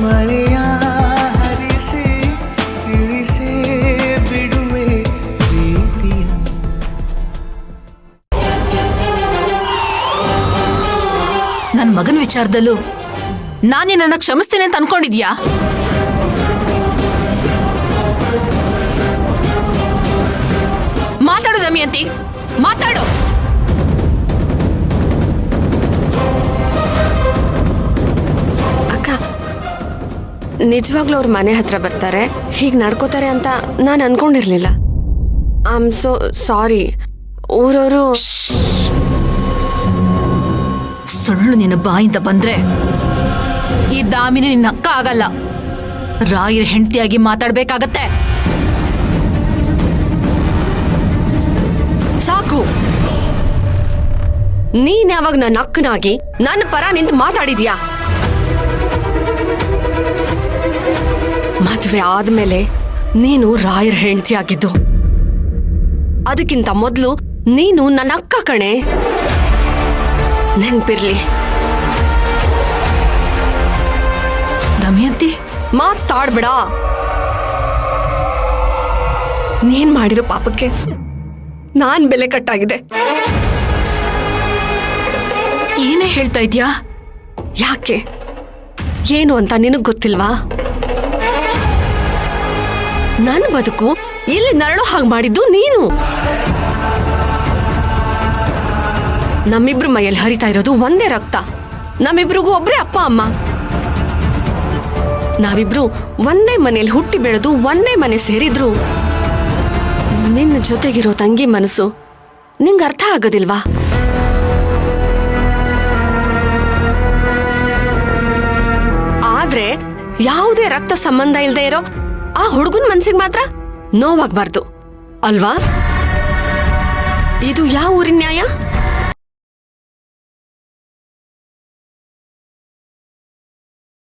ಮಳೆಯ ಹರಿಸಿ ತಿಳಿಸೇ ಬಿಡುವೆ ಪ್ರೀತಿಯ. ನನ್ನ ಮಗನ ವಿಚಾರದಲ್ಲೂ ನಾನೇ ನನ್ನ ಕ್ಷಮಿಸ್ತೇನೆ ಅಂತ ಅನ್ಕೊಂಡಿದ್ಯಾ? ಮಾತಾಡು ದಮಯಂತಿ, ಮಾತಾಡು. ಅಕ್ಕ, ನಿಜವಾಗ್ಲೂ ಅವ್ರ ಮನೆ ಹತ್ರ ಬರ್ತಾರೆ, ಹೀಗೆ ನಡ್ಕೋತಾರೆ ಅಂತ ನಾನು ಅನ್ಕೊಂಡಿರ್ಲಿಲ್ಲ. I am so sorry. ಊರವರು ಸುಳ್ಳು ನಿನ್ನ ಬಾಯಿಂದ ಬಂದ್ರೆ ಈ ದಾಮಿನಿ ನಿನ್ನ ಅಕ್ಕ ಆಗಲ್ಲ, ರಾಯರ ಹೆಂಡತಿಯಾಗಿ ಮಾತಾಡ್ಬೇಕಾಗತ್ತೆ. ಸಾಕು. ನೀನ್ ಯಾವಾಗ ನನ್ನ ಅಕ್ಕನಾಗಿ ನನ್ನ ಪರ ನಿಂತು ಮಾತಾಡಿದ್ಯಾ? ಮದ್ವೆ ಆದ್ಮೇಲೆ ನೀನು ರಾಯರ ಹೆಂಡತಿ ಆಗಿದ್ದು, ಅದಕ್ಕಿಂತ ಮೊದಲು ನೀನು ನನ್ನ ಅಕ್ಕ ಕಣೆ. ನೆನ್ಪಿರ್ಲಿ. ದಮಯಂತಿ, ಮಾತಾಡ್ಬೇಡ. ನೀನ್ ಮಾಡಿರೋ ಪಾಪಕ್ಕೆ ನಾನ್ ಬೆಲೆ ಕಟ್ಟಾಗಿದೆ. ಏನೇ ಹೇಳ್ತಾ ಇದ್ಯಾ? ಯಾಕೆ? ಏನು ಅಂತ ನಿನಗ್ ಗೊತ್ತಿಲ್ವಾ? ನನ್ನ ಬದುಕು ಇಲ್ಲಿ ನರಳೋ ಹಾಗೆ ಮಾಡಿದ್ದು ನೀನು. ನಮ್ಮಿಬ್ರು ಮೈಯಲ್ಲಿ ಹರಿತಾ ಇರೋದು ಒಂದೇ ರಕ್ತ. ನಮ್ಮಿಬ್ರಿಗೂ ಒಬ್ರೇ ಅಪ್ಪ ಅಮ್ಮ. ನಾವಿಬ್ರು ಒಂದೇ ಮನೆಯಲ್ಲಿ ಹುಟ್ಟಿ ಬೆಳೆದು ಒಂದೇ ಮನೆ ಸೇರಿದ್ರು ನಿನ್ನ ಜೊತೆಗಿರೋ ತಂಗಿ ಮನಸ್ಸು ನಿಂಗೆ ಅರ್ಥ ಆಗೋದಿಲ್ವಾ? ಆದ್ರೆ ಯಾವುದೇ ರಕ್ತ ಸಂಬಂಧ ಇಲ್ಲದೆ ಇರೋ ಆ ಹುಡುಗನ ಮನ್ಸಿಗೆ ಮಾತ್ರ ನೋವಾಗ್ಬಾರ್ದು ಅಲ್ವಾ? ಇದು ಯಾವ ಊರಿನ ನ್ಯಾಯ?